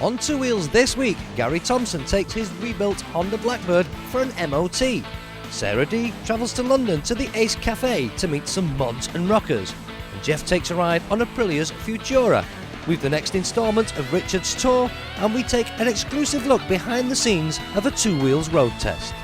On Two Wheels this week, Gary Thompson takes his rebuilt Honda Blackbird for an MOT. Sara Dee travels to London to the Ace Cafe to meet some mods and rockers. And Jeff takes a ride on Aprilia's Futura. We've the next instalment of Richard's tour, and we take an exclusive look behind the scenes of a Two Wheels road test.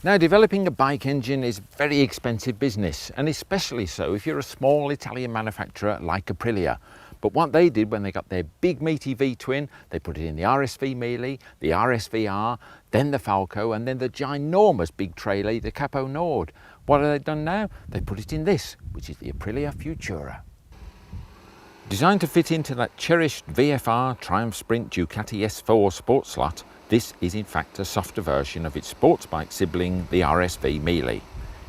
Now, developing a bike engine is a very expensive business, and especially so if you're a small Italian manufacturer like Aprilia. But what they did when they got their big meaty V-twin, they put it in the RSV Melee, the RSVR, then the Falco, and then the ginormous big trailer, the Capo Nord. What have they done now? They put it in this, which is the Aprilia Futura. Designed to fit into that cherished VFR Triumph Sprint Ducati S4 sports slot, this is in fact a softer version of its sports bike sibling, the RSV Melee.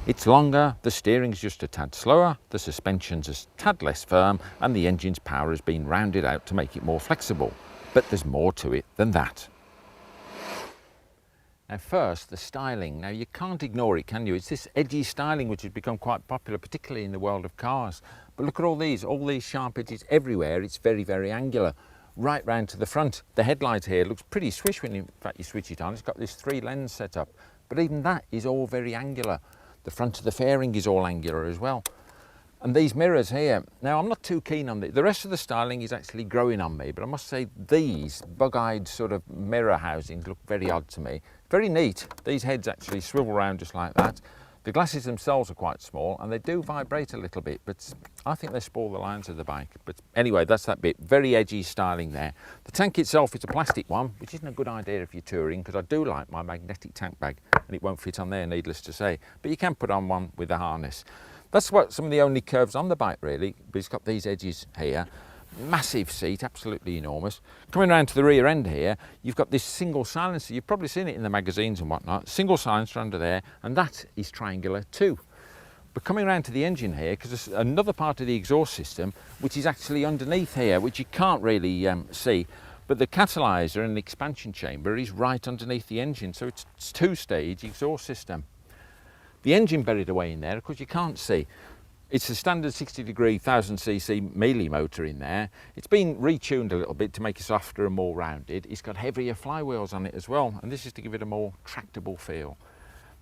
It's longer, the steering's just a tad slower, the suspension's a tad less firm, and the engine's power has been rounded out to make it more flexible. But there's more to it than that. Now first, the styling. Now you can't ignore it, can you? It's this edgy styling which has become quite popular, particularly in the world of cars. But look at all these sharp edges everywhere. It's very, very angular. Right round to the front. The headlight here looks pretty swish when in fact you switch it on. It's got this 3 lens set up, but even that is all very angular. The front of the fairing is all angular as well. And these mirrors here, now I'm not too keen on the rest of the styling is actually growing on me, but I must say these bug-eyed sort of mirror housings look very odd to me. Very neat. These heads actually swivel around just like that. The glasses themselves are quite small and they do vibrate a little bit, but I think they spoil the lines of the bike. But anyway, that's that bit. Very edgy styling there. The tank itself is a plastic one, which isn't a good idea if you're touring, because I do like my magnetic tank bag and it won't fit on there, needless to say. But you can put on one with a harness. That's what some of the only curves on the bike really, but it's got these edges here. Massive seat, absolutely enormous. Coming around to the rear end here, you've got this single silencer. You've probably seen it in the magazines and whatnot. Single silencer under there, and that is triangular too. But coming around to the engine here, because there's another part of the exhaust system which is actually underneath here, which you can't really see. But the catalyzer and the expansion chamber is right underneath the engine, so it's two-stage exhaust system. The engine buried away in there, of course you can't see. It's a standard 60-degree 1000cc Melee motor in there. It's been retuned a little bit to make it softer and more rounded. It's got heavier flywheels on it as well, and this is to give it a more tractable feel.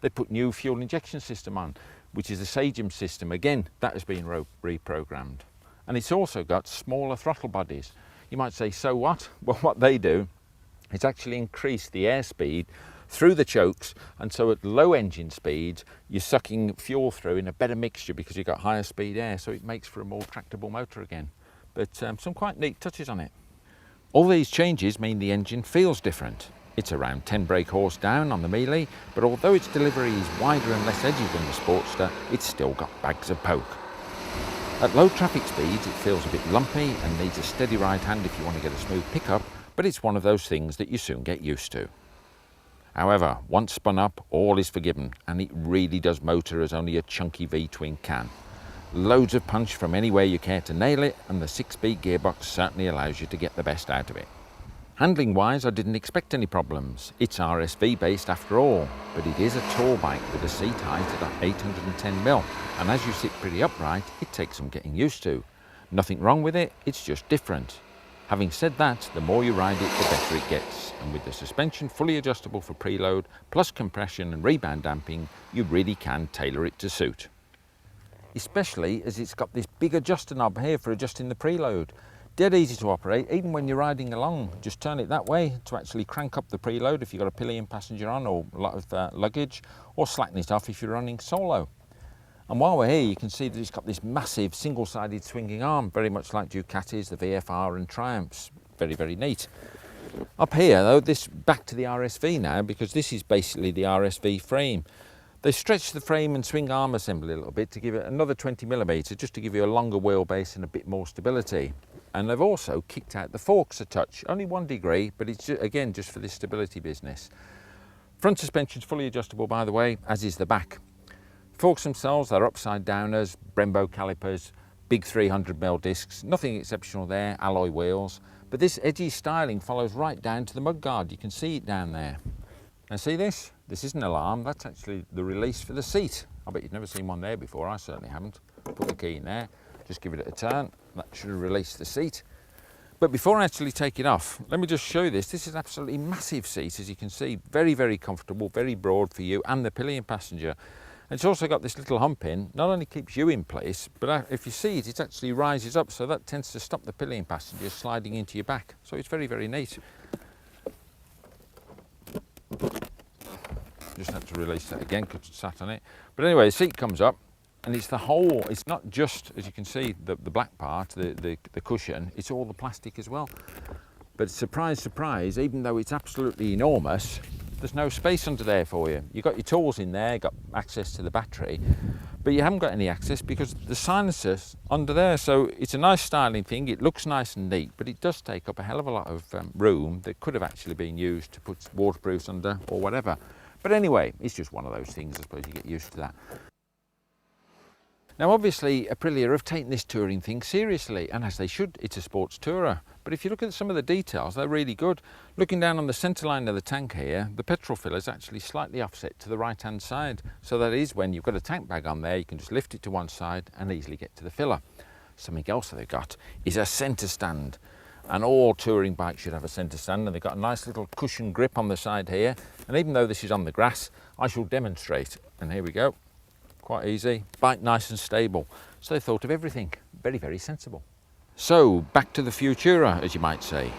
They put new fuel injection system on, which is a Sagem system. Again, that has been reprogrammed. And it's also got smaller throttle bodies. You might say, so what? Well, what they do is actually increase the airspeed through the chokes, and so at low engine speeds you're sucking fuel through in a better mixture because you've got higher speed air, so it makes for a more tractable motor again. But some quite neat touches on it. All these changes mean the engine feels different. It's around 10 brake horse down on the Melee, but although its delivery is wider and less edgy than the Sportster, it's still got bags of poke. At low traffic speeds it feels a bit lumpy and needs a steady right hand if you want to get a smooth pickup, but it's one of those things that you soon get used to. However, once spun up, all is forgiven, and it really does motor as only a chunky V-twin can. Loads of punch from anywhere you care to nail it, and the 6-speed gearbox certainly allows you to get the best out of it. Handling-wise, I didn't expect any problems. It's RSV based after all, but it is a tall bike with a seat height at 810mm, and as you sit pretty upright, it takes some getting used to. Nothing wrong with it, it's just different. Having said that, the more you ride it, the better it gets. And with the suspension fully adjustable for preload, plus compression and rebound damping, you really can tailor it to suit. Especially as it's got this big adjuster knob here for adjusting the preload. Dead easy to operate, even when you're riding along. Just turn it that way to actually crank up the preload if you've got a pillion passenger on or a lot of luggage, or slacken it off if you're running solo. And while we're here, you can see that it's got this massive single-sided swinging arm, very much like Ducatis, the VFR and Triumphs. Very, very neat. Up here, though, back to the RSV now, because this is basically the RSV frame. They stretched the frame and swing arm assembly a little bit to give it another 20mm, just to give you a longer wheelbase and a bit more stability. And they've also kicked out the forks a touch, only 1 degree, but it's, again, just for this stability business. Front suspension's fully adjustable, by the way, as is the back. Forks themselves, they're upside downers, Brembo calipers, big 300mm discs, nothing exceptional there, alloy wheels. But this edgy styling follows right down to the mudguard. You can see it down there. Now see this? This isn't an alarm, that's actually the release for the seat. I bet you've never seen one there before, I certainly haven't. Put the key in there, just give it a turn. That should release the seat. But before I actually take it off, let me just show you this. This is an absolutely massive seat, as you can see. Very, very comfortable, very broad for you and the pillion passenger. And it's also got this little hump in. Not only keeps you in place, but if you see it, it actually rises up, so that tends to stop the pillion passenger sliding into your back. So it's very, very neat. Just have to release that again because it's sat on it. But anyway, the seat comes up. And it's the whole, it's not just, as you can see, the black part, the cushion, it's all the plastic as well. But surprise, surprise, even though it's absolutely enormous, there's no space under there for you. You've got your tools in there, got access to the battery, but you haven't got any access because the silencer's under there. So it's a nice styling thing, it looks nice and neat, but it does take up a hell of a lot of room that could have actually been used to put waterproofs under or whatever. But anyway, it's just one of those things, I suppose you get used to that. Now obviously Aprilia have taken this touring thing seriously, and as they should. It's a sports tourer. But if you look at some of the details, they're really good. Looking down on the centre line of the tank here, the petrol filler is actually slightly offset to the right hand side. So that is, when you've got a tank bag on there, you can just lift it to one side and easily get to the filler. Something else that they've got is a centre stand. And all touring bikes should have a centre stand, and they've got a nice little cushion grip on the side here. And even though this is on the grass, I shall demonstrate. And here we go. Quite easy, bike nice and stable. So they thought of everything. Very, very sensible. So back to the Futura, as you might say.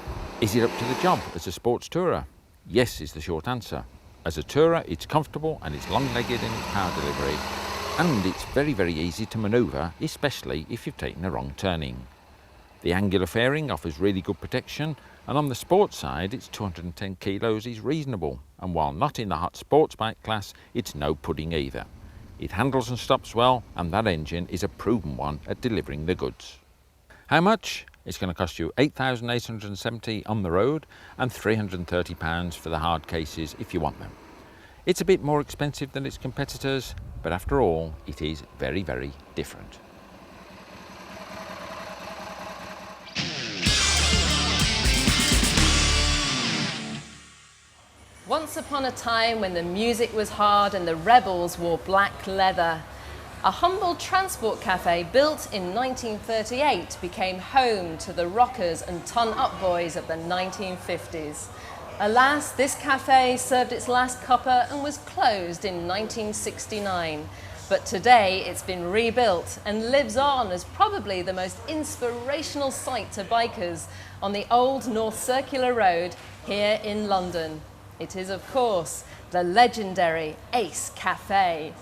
Is it up to the job as a sports tourer? Yes is the short answer. As a tourer, it's comfortable and it's long-legged in its power delivery. And it's very, very easy to manoeuvre, especially if you've taken a wrong turning. The angular fairing offers really good protection, and on the sports side, its 210 kilos is reasonable. And while not in the hot sports bike class, it's no pudding either. It handles and stops well, and that engine is a proven one at delivering the goods. How much? It's going to cost you £8,870 on the road and £330 for the hard cases if you want them. It's a bit more expensive than its competitors, but after all, it is very, very different. Once upon a time when the music was hard and the rebels wore black leather, a humble transport cafe built in 1938 became home to the rockers and ton-up boys of the 1950s. Alas, this cafe served its last cuppa and was closed in 1969. But today it's been rebuilt and lives on as probably the most inspirational sight to bikers on the old North Circular Road here in London. It is, of course, the legendary Ace Cafe.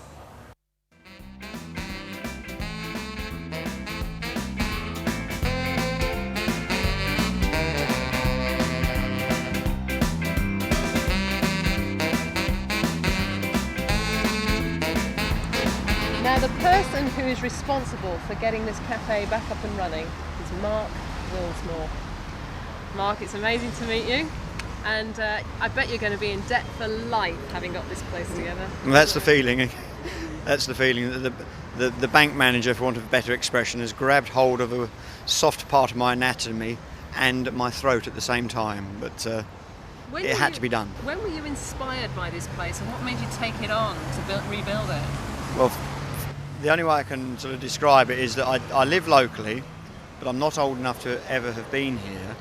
Now, the person who is responsible for getting this cafe back up and running is Mark Willsmore. Mark, it's amazing to meet you. And I bet you're going to be in debt for life having got this place together. Well, that's the feeling. That's the feeling. The bank manager, for want of a better expression, has grabbed hold of a soft part of my anatomy and my throat at the same time. But it had to be done. When were you inspired by this place, and what made you take it on to rebuild it? Well, the only way I can sort of describe it is that I live locally, but I'm not old enough to ever have been here.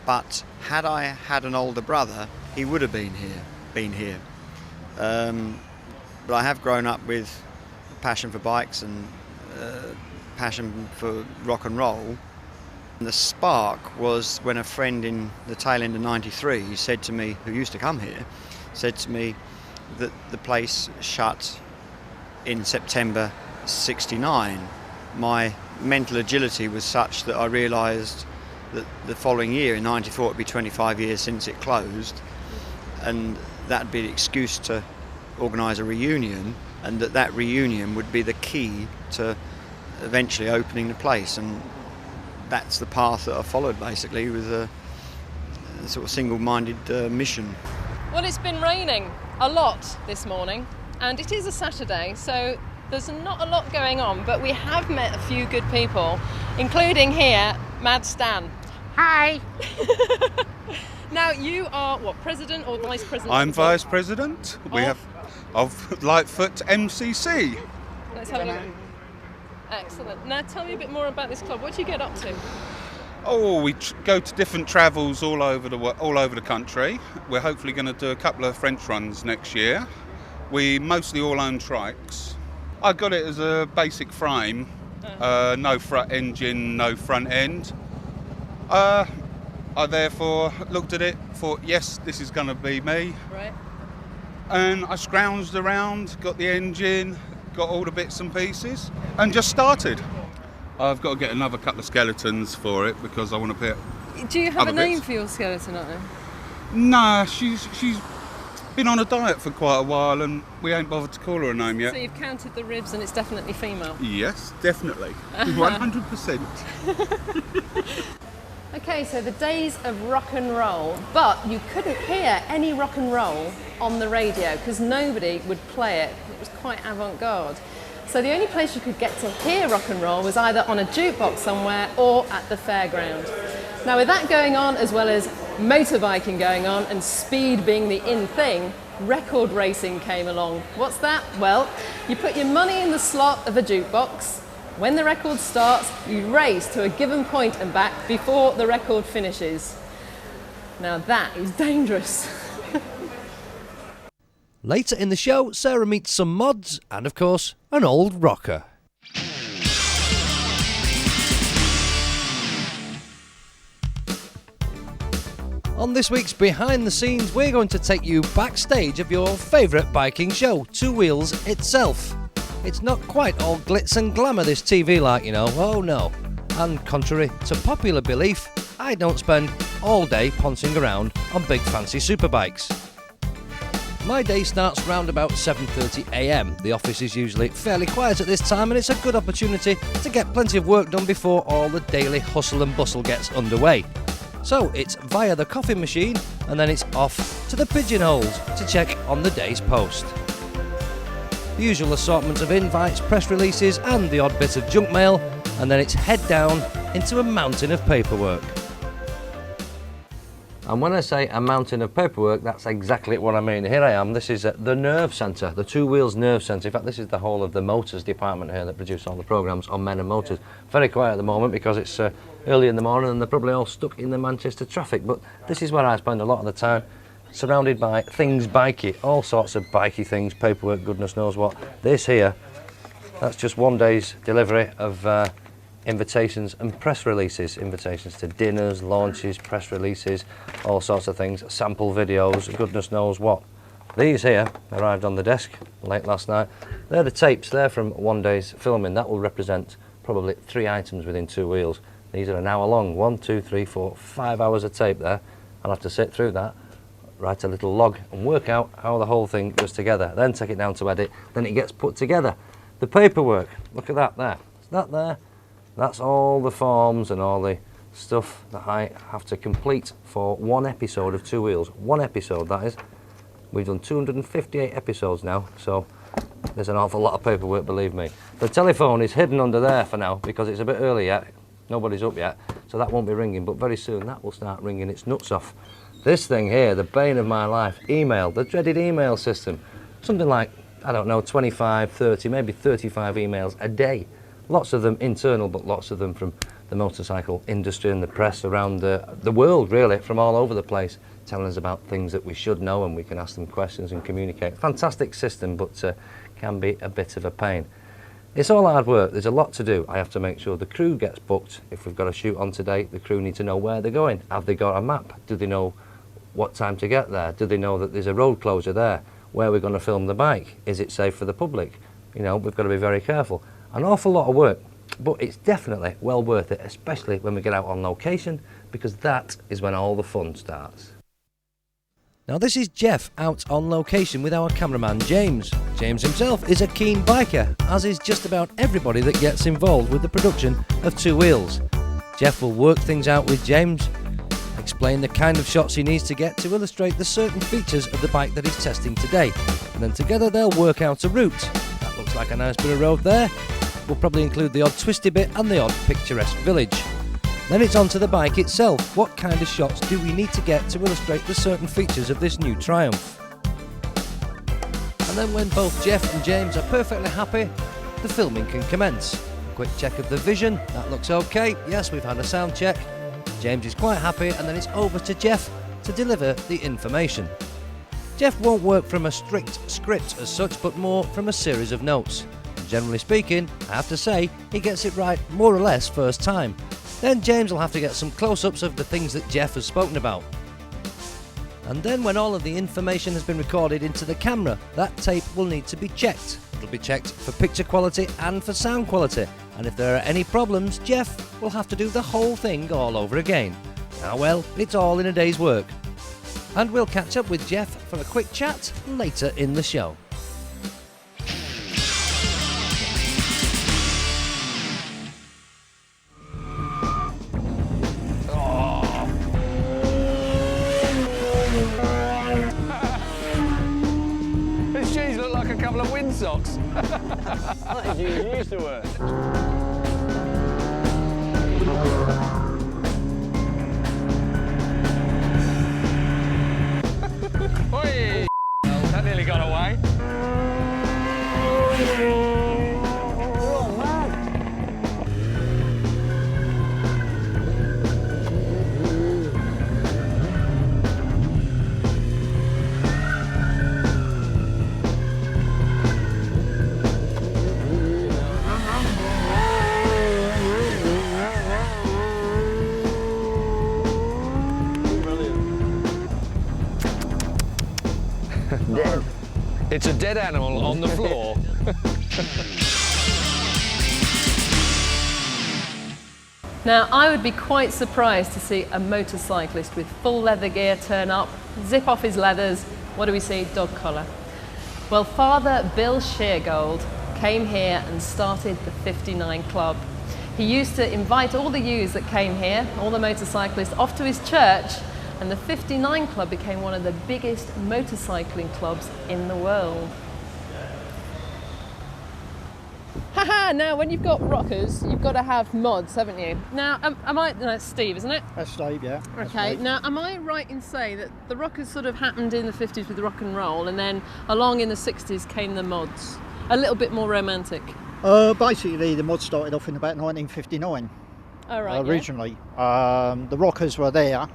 But had I had an older brother, he would have been here. But I have grown up with a passion for bikes and passion for rock and roll. And the spark was when a friend in the tail end of '93 said to me, who used to come here, said to me that the place shut in September '69. My mental agility was such that I realised that the following year, in '94, it would be 25 years since it closed, and that would be the excuse to organise a reunion, and that reunion would be the key to eventually opening the place. And that's the path that I followed, basically, with a sort of single-minded mission. Well, it's been raining a lot this morning, and it is a Saturday, so there's not a lot going on, but we have met a few good people, including here, Mad Stan. Hi! Now, you are, what, president or vice president? I'm vice president. We have of Lightfoot MCC. Let's have a look. Excellent. Now tell me a bit more about this club. What do you get up to? Oh, we go to different travels all over the country. We're hopefully going to do a couple of French runs next year. We mostly all own trikes. I got it as a basic frame, no front engine, no front end. I therefore looked at it, thought, yes, this is going to be me. Right. And I scrounged around, got the engine, got all the bits and pieces, and just started. I've got to get another couple of skeletons for it because I want to put. Do you have other a name bits. for your skeleton, aren't you? Nah, she's been on a diet for quite a while and we ain't bothered to call her a name yet. So you've counted the ribs and it's definitely female? Yes, definitely. 100%. Okay, so the days of rock and roll, but you couldn't hear any rock and roll on the radio because nobody would play it. It was quite avant-garde. So the only place you could get to hear rock and roll was either on a jukebox somewhere or at the fairground. Now with that going on, as well as motorbiking going on and speed being the in thing, record racing came along. What's that? Well, you put your money in the slot of a jukebox. When the record starts, you race to a given point and back before the record finishes. Now that is dangerous. Later in the show, Sarah meets some mods and, of course, an old rocker. On this week's Behind the Scenes, we're going to take you backstage of your favourite biking show, Two Wheels itself. It's not quite all glitz and glamour, this TV like, you know, oh no. And contrary to popular belief, I don't spend all day poncing around on big fancy superbikes. My day starts round about 7:30 a.m. The office is usually fairly quiet at this time and it's a good opportunity to get plenty of work done before all the daily hustle and bustle gets underway. So it's via the coffee machine and then it's off to the pigeonholes to check on the day's post. The usual assortment of invites, press releases and the odd bit of junk mail, and then it's head down into a mountain of paperwork. And when I say a mountain of paperwork, that's exactly what I mean. Here I am, this is the Nerve Centre, the Two Wheels Nerve Centre. In fact, this is the whole of the motors department here that produce all the programmes on Men and Motors. Very quiet at the moment because it's early in the morning and they're probably all stuck in the Manchester traffic, but this is where I spend a lot of the time, surrounded by things bikey, all sorts of bikey things, paperwork, goodness knows what. This here, that's just one day's delivery of invitations and press releases, invitations to dinners, launches, press releases, all sorts of things, sample videos, goodness knows what. These here arrived on the desk late last night. They're the tapes, they're from one day's filming. That will represent probably 3 items within Two Wheels. These are an hour long, 1, 2, 3, 4, 5 hours of tape there. I'll have to sit through that, write a little log and work out how the whole thing goes together, then take it down to edit, then it gets put together. The paperwork, look at that there, is that there? That's all the forms and all the stuff that I have to complete for one episode of Two Wheels. One episode, that is. We've done 258 episodes now, so there's an awful lot of paperwork, believe me. The telephone is hidden under there for now because it's a bit early yet. Nobody's up yet, so that won't be ringing, but very soon that will start ringing its nuts off. This thing here, the bane of my life, email, the dreaded email system. Something like, I don't know, 25, 30, maybe 35 emails a day. Lots of them internal, but lots of them from the motorcycle industry and the press around the world, really, from all over the place, telling us about things that we should know and we can ask them questions and communicate. Fantastic system, but can be a bit of a pain. It's all hard work. There's a lot to do. I have to make sure the crew gets booked. If we've got a shoot on today, the crew need to know where they're going. Have they got a map? Do they know what time to get there? Do they know that there's a road closure there? Where are we going to film the bike? Is it safe for the public? You know, we've got to be very careful. An awful lot of work, but it's definitely well worth it, especially when we get out on location, because that is when all the fun starts. Now this is Jeff out on location with our cameraman James. James himself is a keen biker, as is just about everybody that gets involved with the production of Two Wheels. Jeff will work things out with James, explain the kind of shots he needs to get to illustrate the certain features of the bike that he's testing today, and then together they'll work out a route. That looks like a nice bit of road there. We'll probably include the odd twisty bit and the odd picturesque village. Then it's on to the bike itself. What kind of shots do we need to get to illustrate the certain features of this new Triumph? And then when both Jeff and James are perfectly happy, the filming can commence. quick check of the vision, that looks okay. Yes, we've had a sound check. James is quite happy, and then it's over to Jeff to deliver the information. Jeff won't work from a strict script as such, but more from a series of notes. And generally speaking, I have to say, he gets it right more or less first time. Then James will have to get some close-ups of the things that Jeff has spoken about. And then when all of the information has been recorded into the camera, that tape will need to be checked. It'll be checked for picture quality and for sound quality, and if there are any problems, Jeff will have to do the whole thing all over again. Ah well, it's all in a day's work. And we'll catch up with Jeff for a quick chat later in the show. These shoes look like a couple of windsocks. I think you used to wear. Oi! That nearly got away. Oh, man. Dead. It's a dead animal on the floor. Now, I would be quite surprised to see a motorcyclist with full leather gear turn up, zip off his leathers. What do we see? Dog collar. Well, Father Bill Sheargold came here and started the 59 Club. He used to invite all the youths that came here, all the motorcyclists, off to his church, and the 59 Club became one of the biggest motorcycling clubs in the world. Haha, now when you've got rockers, you've got to have mods, haven't you? Now, no, it's Steve, isn't it? That's Steve, yeah. That's Okay, Steve. now am I right in saying that the rockers sort of happened in the 50s with rock and roll, and then along in the 60s came the mods? A little bit more romantic. Basically, the mod started off in about 1959. All right, originally. The rockers were there,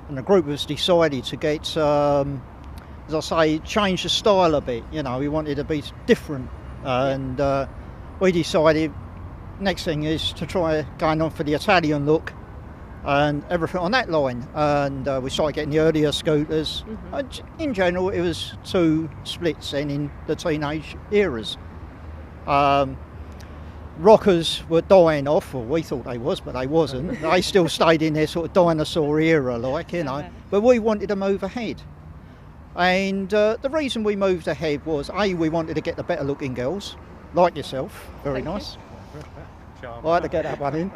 and the group was decided to get, as I say, change the style a bit. You know, we wanted to be different, and we decided next thing is to try going on for the Italian look and everything on that line. And we started getting the earlier scooters. And in general, it was two splits then in the teenage eras. Rockers were dying off, or we thought they was, but they wasn't. They still stayed in their sort of dinosaur era, like, you know. But we wanted to move ahead. And the reason we moved ahead was, A, we wanted to get the better looking girls, like yourself, very nice. I had to get that one in.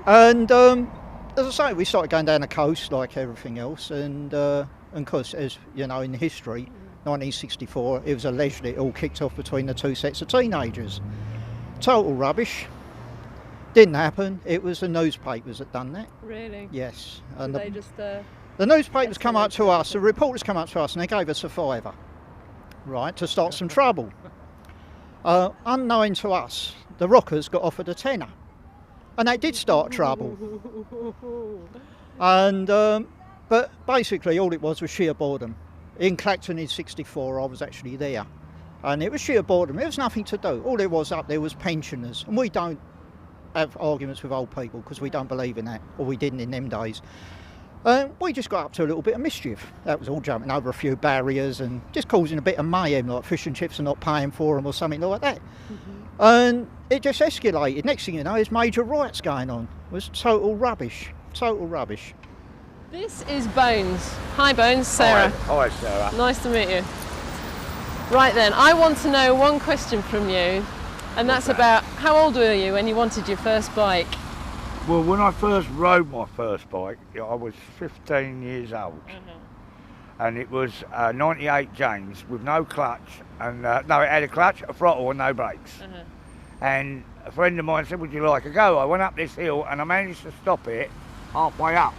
And as I say, we started going down the coast like everything else, and because, as you know, in history, 1964, it was alleged it all kicked off between the two sets of teenagers. Total rubbish. Didn't happen. It was the newspapers that done that. Really? Yes. So And they just... the newspapers come up to us, the reporters come up to us, and they gave us a £5, right, to start some trouble. Unknowing to us, the rockers got offered a £10, and they did start trouble. And but basically, all it was sheer boredom. In Clacton in '64, I was actually there, and it was sheer boredom. There was nothing to do. All there was up there was pensioners, and we don't have arguments with old people because we don't believe in that, or we didn't in them days. We just got up to a little bit of mischief. That was all, jumping over a few barriers and just causing a bit of mayhem, like fish and chips are not paying for them or something like that. And it just escalated. Next thing you know, there's major riots going on. It was total rubbish, total rubbish. This is Bones. Hi Bones, Sarah. Hi, Sarah. Nice to meet you. Right then, I want to know one question from you, and that's about how old were you when you wanted your first bike? Well, when I first rode my first bike, I was 15 years old. And it was 98 James with no clutch, and no, it had a clutch, a throttle and no brakes. And a friend of mine said, would you like a go? I went up this hill and I managed to stop it halfway up.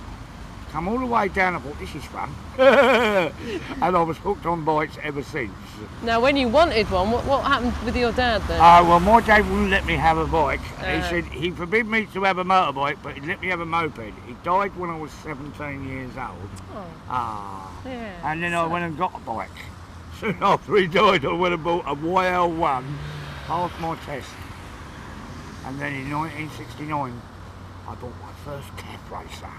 Come all the way down, I thought, this is fun. And I was hooked on bikes ever since. Now, when you wanted one, what happened with your dad then? Well, my dad wouldn't let me have a bike. He Uh-huh. said he forbid me to have a motorbike, but he'd let me have a moped. He died when I was 17 years old. Yeah, And then I went and got a bike. Soon after he died, I went and bought a YL1, passed my test. And then in 1969, I bought my first cab racer.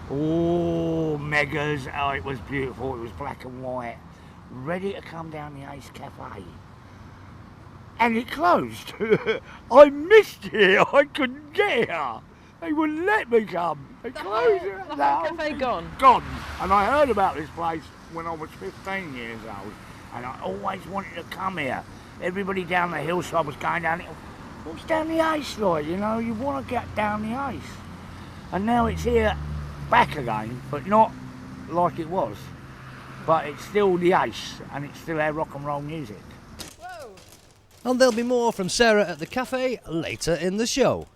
Oh, megas, oh, it was beautiful, it was black and white, ready to come down the Ace Cafe. And it closed. I missed it, I couldn't get here. They wouldn't let me come. They closed it. The whole cafe gone? Gone. And I heard about this place when I was 15 years old, and I always wanted to come here. Everybody down the hillside was going down it. What's down the Ace like, you know? You want to get down the Ace. And now it's here back again, but not like it was. But it's still the Ace, and it's still our rock and roll music. And there'll be more from Sarah at the cafe later in the show.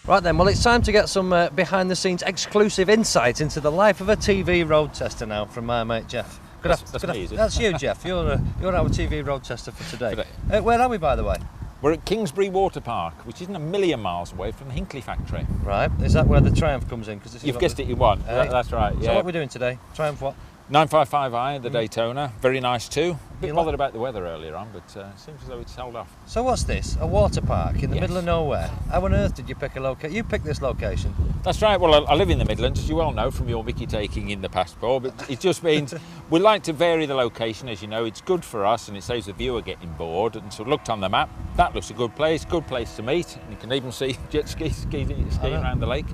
Right then, well, it's time to get some behind-the-scenes exclusive insight into the life of a TV road tester now from my mate Jeff. That's me, is it? That's you, Jeff. You're our TV road tester for today. Where are we, by the way? We're at Kingsbury Water Park, which isn't a million miles away from the Hinkley factory. Right. Is that where the Triumph comes in? You've guessed it, you won. That's right, yeah. So what are we doing today? Triumph what? 955i, the Daytona, very nice too. A bit bothered about the weather earlier on, but it seems as though it's held off. So what's this? A water park in the Yes. middle of nowhere? How on earth did you pick a location? You picked this location. That's right, well I live in the Midlands, as you well know from your Mickey taking in the passport, but it just means we like to vary the location, as you know. It's good for us and it saves the viewer getting bored, and so looked on the map, that looks a good place to meet, and you can even see jet skiing around the lake.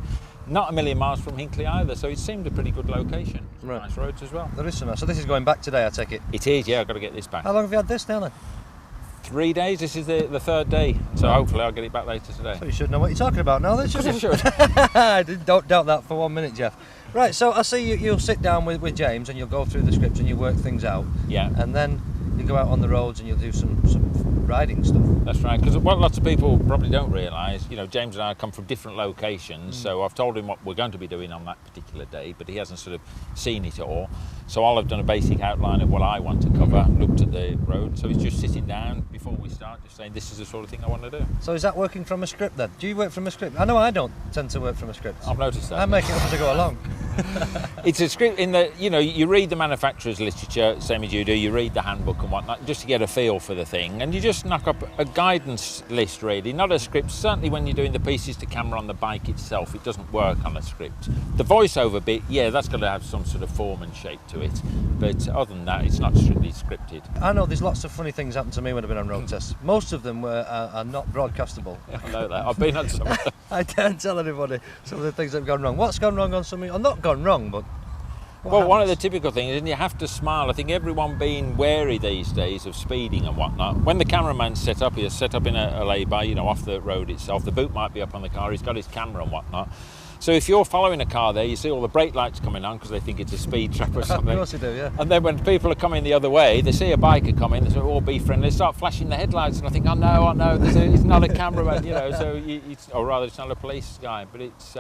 Not a million miles from Hinkley either, so it seemed a pretty good location. Right. Nice roads as well. There is some. So this is going back today, I take it. It is, yeah, I've got to get this back. How long have you had this now then? 3 days, this is the third day, so hopefully I'll get it back later today. So you should know what you're talking about now then, shouldn't you? I should. Don't doubt that for 1 minute, Jeff. Right, so I see you'll sit down with James and you'll go through the scripts and you work things out. Yeah. And then you go out on the roads and you'll do some riding stuff. That's right, because what lots of people probably don't realise, you know, James and I come from different locations, so I've told him what we're going to be doing on that particular day, but he hasn't sort of seen it all. So I'll have done a basic outline of what I want to cover, looked at the road, so he's just sitting down before we start, just saying this is the sort of thing I want to do. So is that working from a script then? Do you work from a script? I know I don't tend to work from a script. I've noticed that. I make it up as I go along. It's a script in that, you know, you read the manufacturer's literature, same as you do, you read the handbook and whatnot, just to get a feel for the thing, and you just knock up a guidance list really, not a script. Certainly when you're doing the pieces to camera on the bike itself, it doesn't work on a script. The voiceover bit, yeah, that's got to have some sort of form and shape to it, but other than that, it's not strictly scripted. I know there's lots of funny things happen to me when I've been on road tests. Most of them are not broadcastable. I know that. I've been on some of them. I can't tell anybody some of the things that have gone wrong. What's gone wrong on some of, or not gone wrong, but well, one of the typical things, and you have to smile. I think everyone being wary these days of speeding and whatnot. When the cameraman's set up, he's set up in a lay-by, you know, off the road itself. The boot might be up on the car. He's got his camera and whatnot. So if you're following a car there, you see all the brake lights coming on because they think it's a speed trap or something. Of course they do, yeah. And then when people are coming the other way, they see a biker coming, they say, "Oh, be friendly." They start flashing the headlights, and I think, "Oh no, it's not a cameraman," you know. So, or rather, it's not a police guy. But it's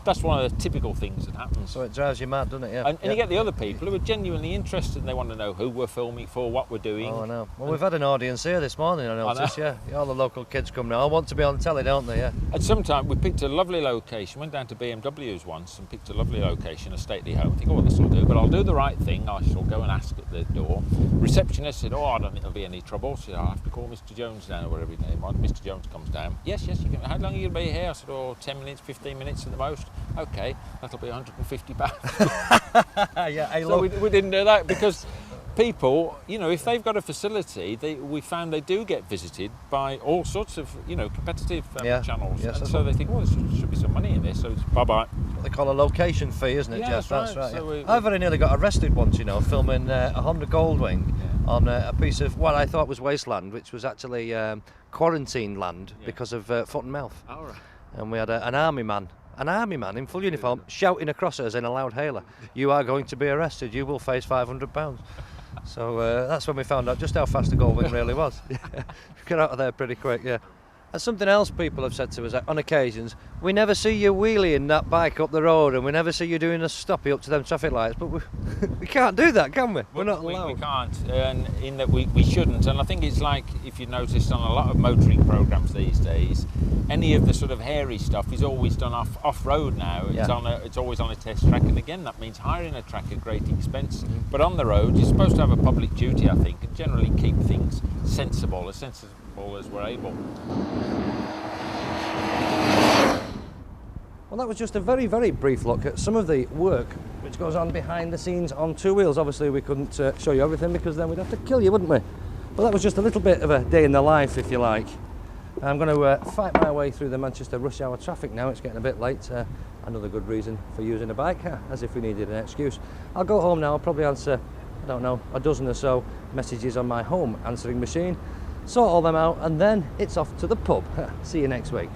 that's one of the typical things that happens. So it drives you mad, doesn't it? Yeah. And you get the other people who are genuinely interested, and they want to know who we're filming for, what we're doing. Oh, I know. Well, we've had an audience here this morning, I noticed, yeah. All the local kids come now. I want to be on telly, don't they? Yeah. At some time, we picked a lovely location, went down to BMW's once and picked a lovely location, a stately home. I think, oh, well, this will do, but I'll do the right thing. I shall go and ask at the door. Receptionist said, "Oh, I don't think there'll be any trouble." She said, "I'll have to call Mr. Jones down," or whatever his name was. Mr. Jones comes down. Yes, you can. How long are you going to be here? I said, "Oh, 10 minutes, 15 minutes at the most." "Okay, that'll be £150. Yeah, So we didn't do that because people, you know, if they've got a facility, we found they do get visited by all sorts of, you know, competitive channels. Yes, and so they think, well, there should be some money in this, so it's bye-bye. What they call a location fee, isn't it, Yeah, Jeff? that's That's right. right. So I very nearly got arrested once, you know, filming a Honda Goldwing on a piece of what I thought was wasteland, which was actually quarantine land because of foot and mouth. All right. And we had an army man in full uniform shouting across us in a loud hailer, "You are going to be arrested, you will face £500. So that's when we found out just how fast the Goldwing really was. We got out of there pretty quick, yeah. And something else people have said to us on occasions, we never see you wheeling that bike up the road, and we never see you doing a stoppie up to them traffic lights, but we can't do that, can we? We're not allowed. We can't, and in that we shouldn't. And I think it's like, if you noticed on a lot of motoring programmes these days, any of the sort of hairy stuff is always done off-road now. It's always on a test track, and again, that means hiring a track at great expense. But on the road, you're supposed to have a public duty, I think, and generally keep things sensible as we're able. Well, that was just a very, very brief look at some of the work which goes on behind the scenes on two wheels. Obviously, we couldn't show you everything because then we'd have to kill you, wouldn't we? But that was just a little bit of a day in the life, if you like. I'm going to fight my way through the Manchester rush hour traffic now. It's getting a bit late. Another good reason for using a bike, as if we needed an excuse. I'll go home now. I'll probably answer, I don't know, a dozen or so messages on my home answering machine, sort all them out, and then it's off to the pub. See you next week.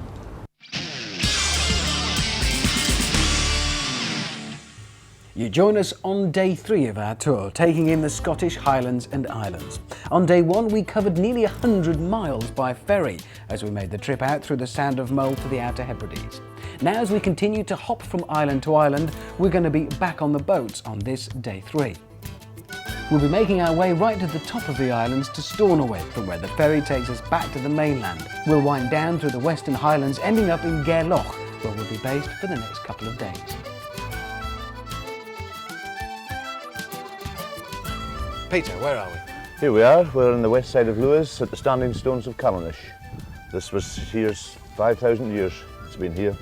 You join us on day 3 of our tour, taking in the Scottish Highlands and Islands. On day 1, we covered nearly 100 miles by ferry as we made the trip out through the Sound of Mull to the Outer Hebrides. Now, as we continue to hop from island to island, we're going to be back on the boats on this day 3. We'll be making our way right to the top of the islands to Stornoway, from where the ferry takes us back to the mainland. We'll wind down through the Western Highlands, ending up in Gairloch, where we'll be based for the next couple of days. Peter, where are we? Here we are. We're on the west side of Lewis at the Standing Stones of Callanish. This was here's 5,000 years. It's been here,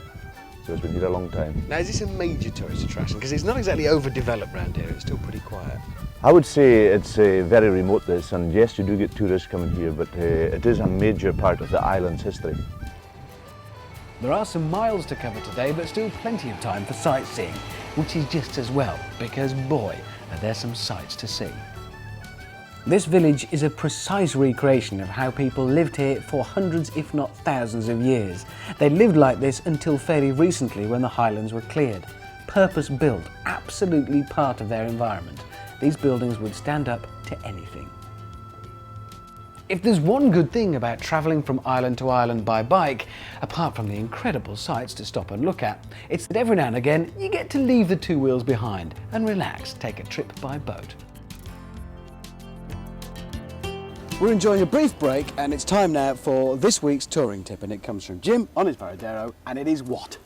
so it's been here a long time. Now, is this a major tourist attraction? Because it's not exactly overdeveloped around here. It's still pretty quiet. I would say it's very remote, this, and yes, you do get tourists coming here, but it is a major part of the island's history. There are some miles to cover today, but still plenty of time for sightseeing, which is just as well, because boy, are there some sights to see. This village is a precise recreation of how people lived here for hundreds, if not thousands of years. They lived like this until fairly recently, when the Highlands were cleared. Purpose-built, absolutely part of their environment. These buildings would stand up to anything. If there's one good thing about travelling from island to island by bike, apart from the incredible sights to stop and look at, it's that every now and again you get to leave the two wheels behind and relax, take a trip by boat. We're enjoying a brief break, and it's time now for this week's touring tip, and it comes from Jim on his Varadero, and it is what?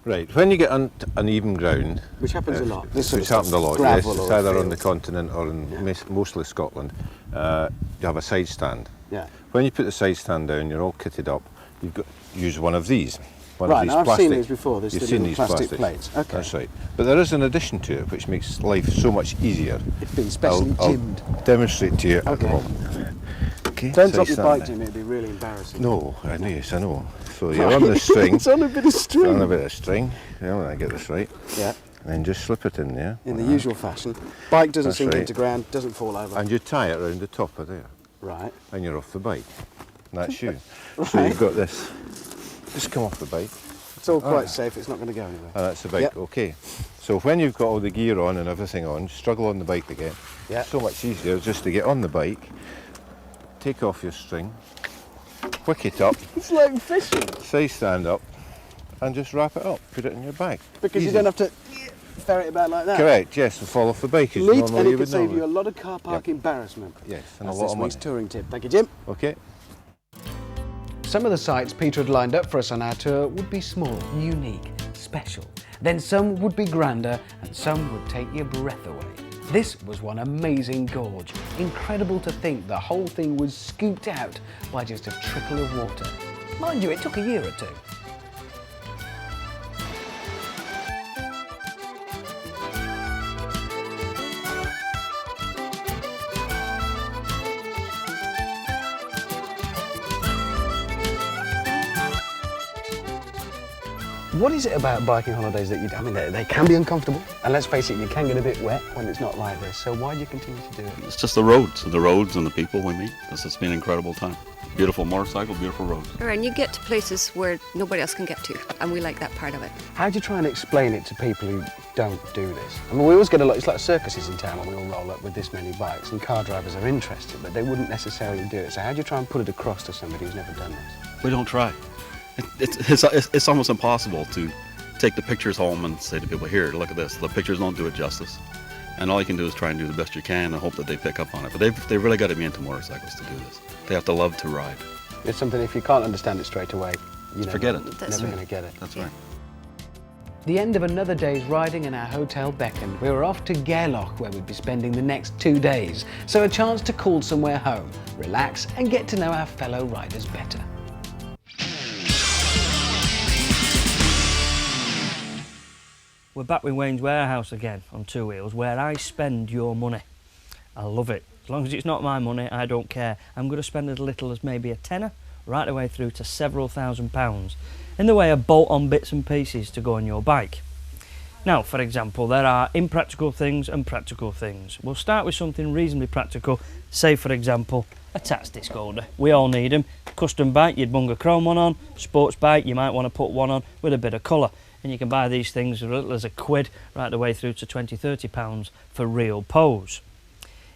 Right, when you get on uneven ground, Which happens a lot. This which happens a lot, yes, gravel it's or either on field. the continent or in mostly Scotland, you have a side stand. Yeah. When you put the side stand down, you're all kitted up, you've got use one of these. Right, now I've seen these before, You've seen these plastic plastics. plates. Okay. That's right. But there is an addition to it which makes life so much easier. It's been specially gymmed. I'll demonstrate to you at the Okay. moment. Okay, Don't side drop your stand bike, there. Jim, it'd be really embarrassing. No, yes, I know. So you're on the string. It's on a bit of string. On a bit of string. Yeah, when I get this right. Yeah. And then just slip it in there. In the usual fashion. Bike doesn't That's sink right. into ground, doesn't fall over. And you tie it around the top of there. Right. And you're off the bike. And that's you. Right. So you've got this. Just come off the bike. It's all quite safe, it's not going to go anywhere. And that's the bike, Yep. okay. So when you've got all the gear on and everything on, struggle on the bike again. Yeah. So much easier just to get on the bike, take off your string, wick it up, It's like fishing. side stand up, and just wrap it up, put it in your bag. Because you Easy. don't have to ferret about like that. Correct, yes, and fall off the bike as Neat, normally and it you could would save you a normally. lot of car park embarrassment. Yes, and That's a lot this of week's money. touring tip. Thank you, Jim. Okay. Some of the sites Peter had lined up for us on our tour would be small, unique, special. Then some would be grander, and some would take your breath away. This was one amazing gorge. Incredible to think the whole thing was scooped out by just a trickle of water. Mind you, it took a year or two. What is it about biking holidays that I mean, they can be uncomfortable, and let's face it, you can get a bit wet when it's not like this, so why do you continue to do it? It's just the roads and the people we meet. It's been an incredible time. Beautiful motorcycle, beautiful roads. And you get to places where nobody else can get to, and we like that part of it. How do you try and explain it to people who don't do this? I mean, we always get a lot, it's like circuses in town when we all roll up with this many bikes, and car drivers are interested, but they wouldn't necessarily do it. So how do you try and put it across to somebody who's never done this? We don't try. It's almost impossible to take the pictures home and say to people, here, look at this. The pictures don't do it justice. And all you can do is try and do the best you can and hope that they pick up on it. But they've really got to be into motorcycles to do this. They have to love to ride. It's something, if you can't understand it straight away, you know, forget it. You're never going to get it. That's right. The end of another day's riding and our hotel beckoned. We were off to Gairloch, where we'd be spending the next 2 days. So a chance to call somewhere home, relax and get to know our fellow riders better. We're back with Wayne's Warehouse again on Two Wheels, where I spend your money. I love it. As long as it's not my money, I don't care. I'm going to spend as little as maybe a tenner, right the way through to several £1000s, in the way of bolt-on bits and pieces to go on your bike. Now, for example, there are impractical things and practical things. We'll start with something reasonably practical, say for example, a tax disc holder. We all need them. Custom bike, you'd bung a chrome one on. Sports bike, you might want to put one on with a bit of colour. And you can buy these things as little as £1, right the way through to £20–30 for real pose.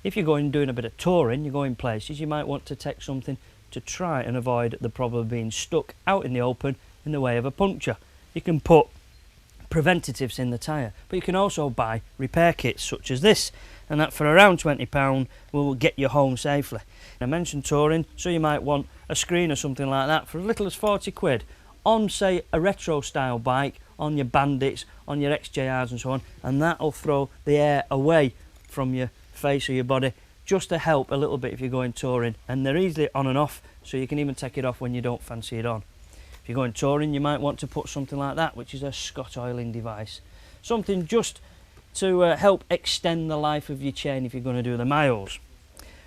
If you're going doing a bit of touring, you're going places, you might want to take something to try and avoid the problem of being stuck out in the open in the way of a puncture. You can put preventatives in the tyre, but you can also buy repair kits such as this, and that for around £20 will get you home safely. I mentioned touring, so you might want a screen or something like that for as little as £40 on, say, a retro style bike, on your Bandits, on your XJRs and so on, and that'll throw the air away from your face or your body, just to help a little bit if you're going touring. And they're easily on and off, so you can even take it off when you don't fancy it on. If you're going touring, you might want to put something like that, which is a Scott oiling device. Something just to help extend the life of your chain if you're going to do the miles.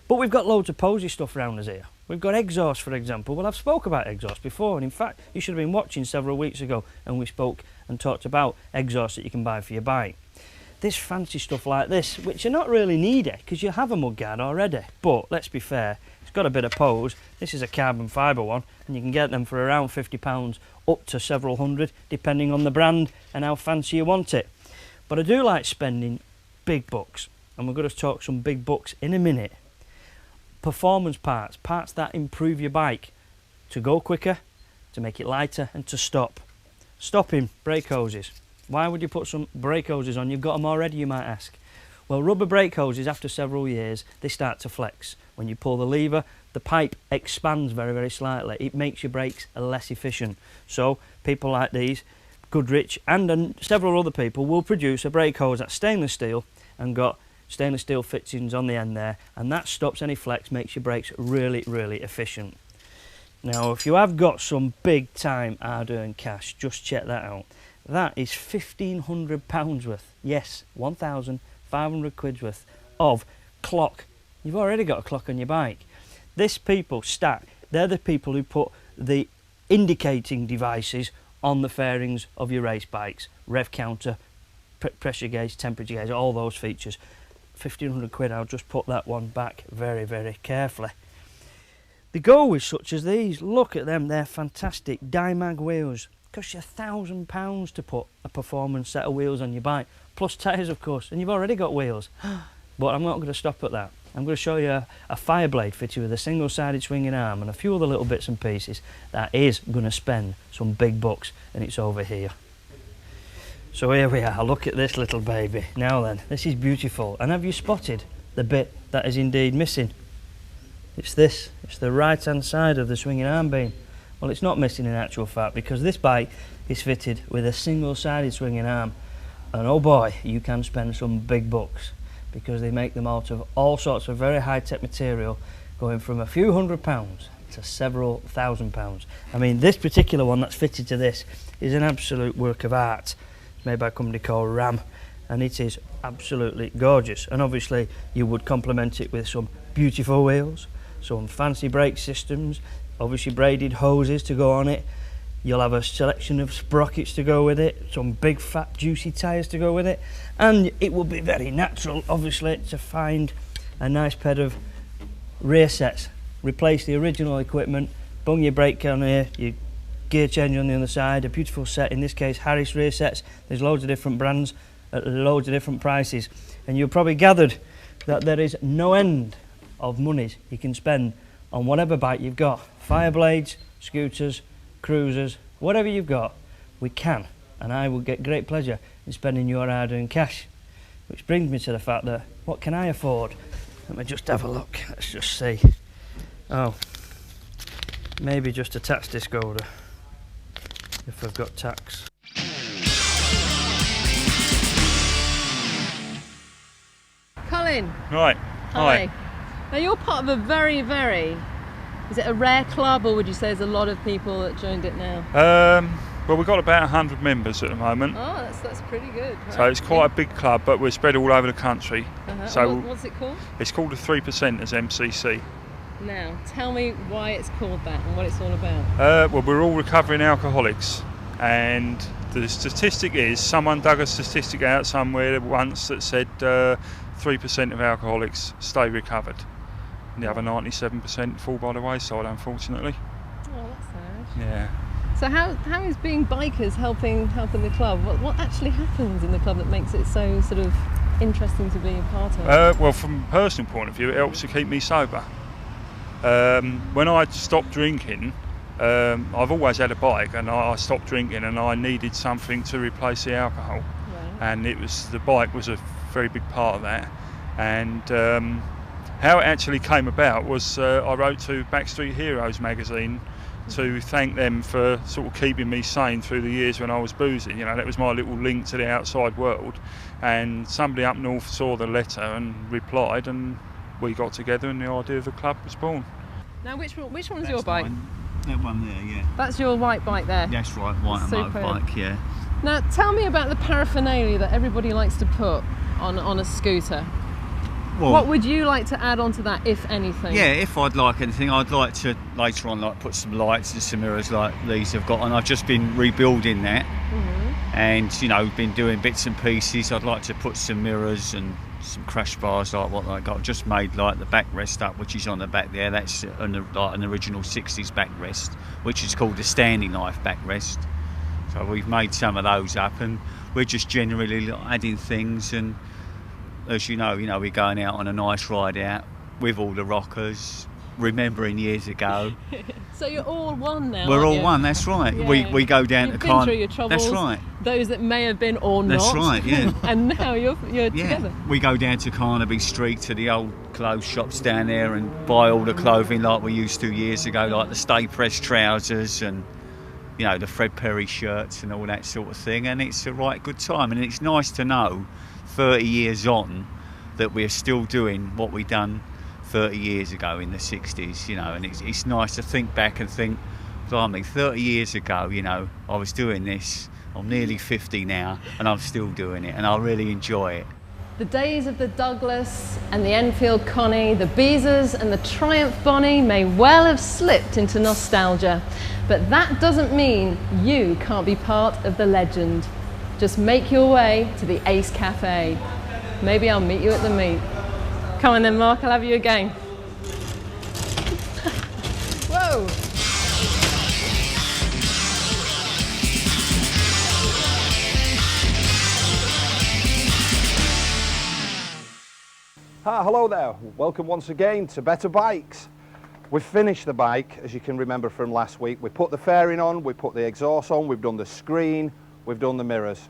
But we've got loads of posy stuff around us here. We've got exhaust, for example. Well, I've spoke about exhaust before, and in fact, you should have been watching several weeks ago, and we spoke and talked about exhaust that you can buy for your bike. This fancy stuff like this, which are not really needed because you have a mudguard already, but let's be fair, it's got a bit of pose. This is a carbon fibre one, and you can get them for around £50 up to several hundred, depending on the brand and how fancy you want it. But I do like spending big bucks, and we're going to talk some big bucks in a minute. Performance parts, parts that improve your bike to go quicker, to make it lighter, and to stop. Stopping brake hoses. Why would you put some brake hoses on? You've got them already, you might ask. Well, rubber brake hoses, after several years, they start to flex. When you pull the lever, the pipe expands very, very slightly. It makes your brakes less efficient. So people like these, Goodrich and several other people, will produce a brake hose that's stainless steel and got stainless steel fittings on the end there, and that stops any flex, makes your brakes really, really efficient. Now, if you have got some big time hard-earned cash, just check that out. That is £1,500 worth, yes, £1,500 worth of clock. You've already got a clock on your bike. This people stack, they're the people who put the indicating devices on the fairings of your race bikes, rev counter, pressure gauge, temperature gauge, all those features. £1,500, I'll just put that one back very, very carefully. They go with such as these. Look at them, they're fantastic. Dimag wheels. Cost you £1,000 to put a performance set of wheels on your bike, plus tyres of course, and you've already got wheels. But I'm not going to stop at that. I'm going to show you a Fireblade fitted with a single-sided swinging arm and a few other little bits and pieces that is going to spend some big bucks, and it's over here. So here we are, look at this little baby. Now then, this is beautiful. And have you spotted the bit that is indeed missing? It's this, it's the right hand side of the swinging arm beam. Well, it's not missing in actual fact, because this bike is fitted with a single-sided swinging arm. And oh boy, you can spend some big bucks, because they make them out of all sorts of very high-tech material, going from a few £100 to several £1,000s. I mean, this particular one that's fitted to this is an absolute work of art. It's made by a company called Ram, and it is absolutely gorgeous. And obviously you would complement it with some beautiful wheels, some fancy brake systems, obviously braided hoses to go on it. You'll have a selection of sprockets to go with it, some big fat juicy tyres to go with it, and it will be very natural obviously to find a nice pair of rear sets. Replace the original equipment, bung your brake on here, your gear change on the other side, a beautiful set, in this case Harris rear sets. There's loads of different brands at loads of different prices, and you've probably gathered that there is no end of monies you can spend on whatever bike you've got. Fireblades, scooters, cruisers, whatever you've got, we can. And I will get great pleasure in spending your hard-earned cash. Which brings me to the fact that, what can I afford? Let me just have a look, let's just see. Oh, maybe just a tax disc holder, if I've got tax. Colin. Right. Hi. Now you're part of a very, is it a rare club, or would you say there's a lot of people that joined it now? Well, we've got about 100 members at the moment. Oh, that's pretty good. Right. So it's quite a big club, but we're spread all over the country. So what's it called? It's called the 3% as MCC. Now, tell me why it's called that and what it's all about. Well, we're all recovering alcoholics, and the statistic is, someone dug a statistic out somewhere once that said 3% of alcoholics stay recovered. And the other 97% fall by the wayside, unfortunately. Oh, that's sad. Yeah. So how is being bikers helping the club? What actually happens in the club that makes it so sort of interesting to be a part of? Well, from a personal point of view, it helps to keep me sober. When I stopped drinking, I've always had a bike, and I stopped drinking, and I needed something to replace the alcohol. Right. And the bike was a very big part of that. And how it actually came about was I wrote to Backstreet Heroes magazine to thank them for sort of keeping me sane through the years when I was boozing. You know, that was my little link to the outside world. And somebody up north saw the letter and replied, and we got together, and the idea of the club was born. Now, which one is your bike? That one there, yeah. That's your white bike there? That's right, white motorbike, yeah. Now, tell me about the paraphernalia that everybody likes to put on a scooter. Well, what would you like to add onto that, if anything? Yeah, if I'd like anything, I'd like to later on put some lights and some mirrors like these I've got, and I've just been rebuilding that. Mm-hmm. And been doing bits and pieces. I'd like to put some mirrors and some crash bars like what I got. I've just made like the backrest up, which is on the back there. That's an original 60s backrest, which is called the standing knife backrest. So we've made some of those up, and we're just generally adding things. And as you know, we're going out on a nice ride out with all the rockers, remembering years ago. So you're all one now. We're all one. That's right. Yeah. We go down You've to been through your troubles. That's right. Those that may have been or not. That's right. Yeah. And now you're together. We go down to Carnaby Street to the old clothes shops down there and buy all the clothing like we used to years ago, like the Stay Press trousers and the Fred Perry shirts and all that sort of thing. And it's a right good time. And it's nice to know, 30 years on, that we're still doing what we done 30 years ago in the 60s, and it's nice to think back and think, blimey, 30 years ago, I was doing this. I'm nearly 50 now, and I'm still doing it, and I really enjoy it. The days of the Douglas and the Enfield Connie, the Beezers and the Triumph Bonnie may well have slipped into nostalgia, but that doesn't mean you can't be part of the legend. Just make your way to the Ace Cafe. Maybe I'll meet you at the meet. Come on then, Mark, I'll have you again. Whoa! Hi, hello there. Welcome once again to Better Bikes. We've finished the bike, as you can remember from last week. We put the fairing on, we put the exhaust on, we've done the screen, we've done the mirrors.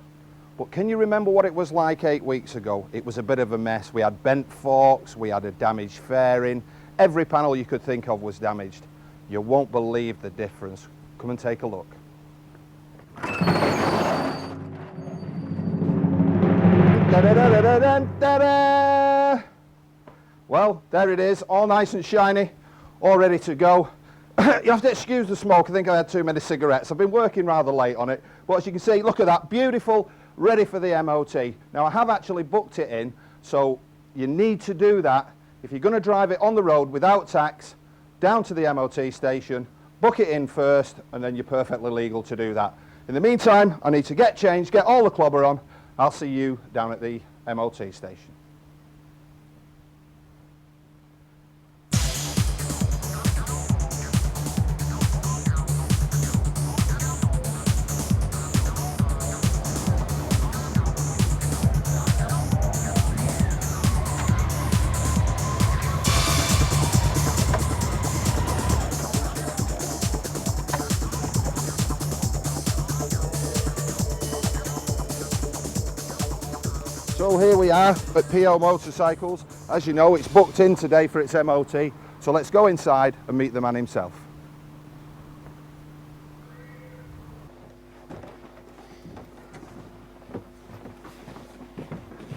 But can you remember what it was like 8 weeks ago? It was a bit of a mess. We had bent forks, we had a damaged fairing. Every panel you could think of was damaged. You won't believe the difference. Come and take a look. Well, there it is, all nice and shiny, all ready to go. You have to excuse the smoke, I think I had too many cigarettes. I've been working rather late on it, but as you can see, look at that, beautiful, ready for the MOT. Now I have actually booked it in, so you need to do that. If you're going to drive it on the road without tax, down to the MOT station, book it in first, and then you're perfectly legal to do that. In the meantime, I need to get changed, get all the clobber on. I'll see you down at the MOT station. So here we are at PO Motorcycles. As you know, it's booked in today for its MOT. So let's go inside and meet the man himself.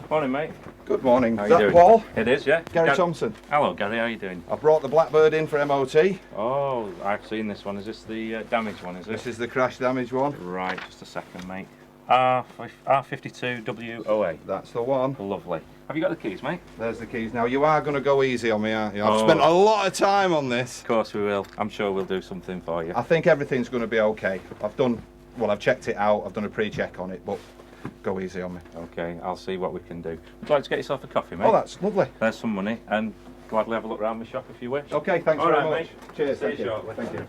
Morning, mate. Good morning. How Is you that doing? Paul? It is, yeah. Gary Thompson. Hello, Gary. How you doing? I brought the Blackbird in for MOT. Oh, I've seen this one. Is this the damaged one, is it? This is the crash damage one. Right, just a second, mate. R52WOA. That's the one. Lovely. Have you got the keys, mate? There's the keys. Now, you are going to go easy on me, aren't you? I've Oh. spent a lot of time on this. Of course we will. I'm sure we'll do something for you. I think everything's going to be okay. I've checked it out. I've done a pre-check on it, but go easy on me. Okay, I'll see what we can do. Would you like to get yourself a coffee, mate? Oh, that's lovely. There's some money, and gladly have a look around my shop if you wish. Okay, thanks All very right, much. mate. Cheers, See thank you you. shortly. Thank you.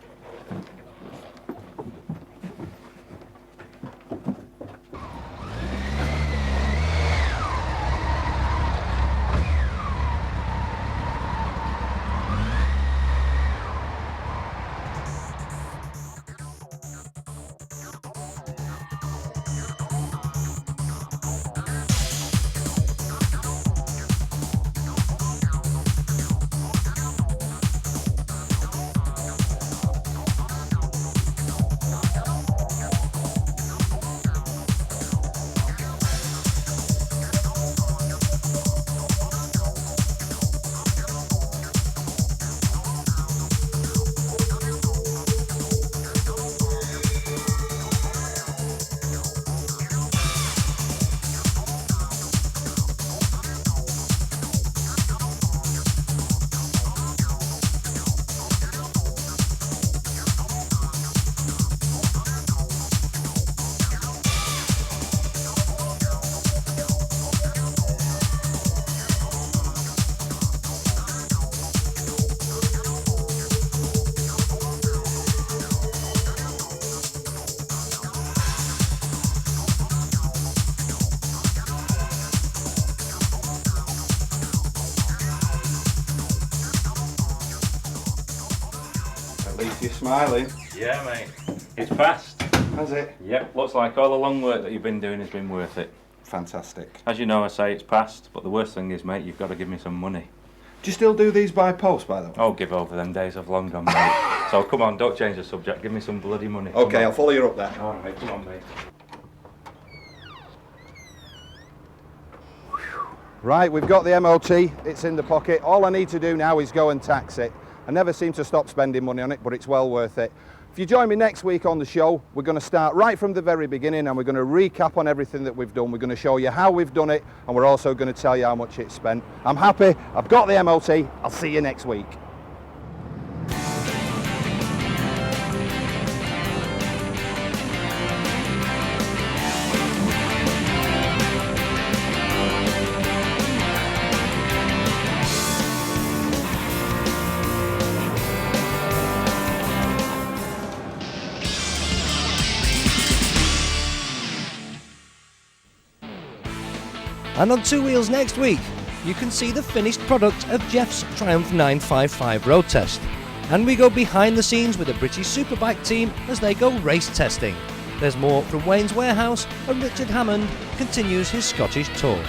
At least you're smiling. Yeah, mate. It's passed. Has it? Yep. Looks like all the long work that you've been doing has been worth it. Fantastic. As you know, I say it's passed, but the worst thing is, mate, you've got to give me some money. Do you still do these by post, by the way? Oh, give over, them days have long gone, mate. So come on, don't change the subject, give me some bloody money. Come Okay, on. I'll follow you up there. All right, come on, mate. Right, we've got the MOT, it's in the pocket. All I need to do now is go and tax it. I never seem to stop spending money on it, but it's well worth it. If you join me next week on the show, we're going to start right from the very beginning and we're going to recap on everything that we've done. We're going to show you how we've done it and we're also going to tell you how much it's spent. I'm happy, I've got the MOT, I'll see you next week. And on Two Wheels next week, you can see the finished product of Jeff's Triumph 955 road test. And we go behind the scenes with the British Superbike team as they go race testing. There's more from Wayne's Warehouse, and Richard Hammond continues his Scottish tour.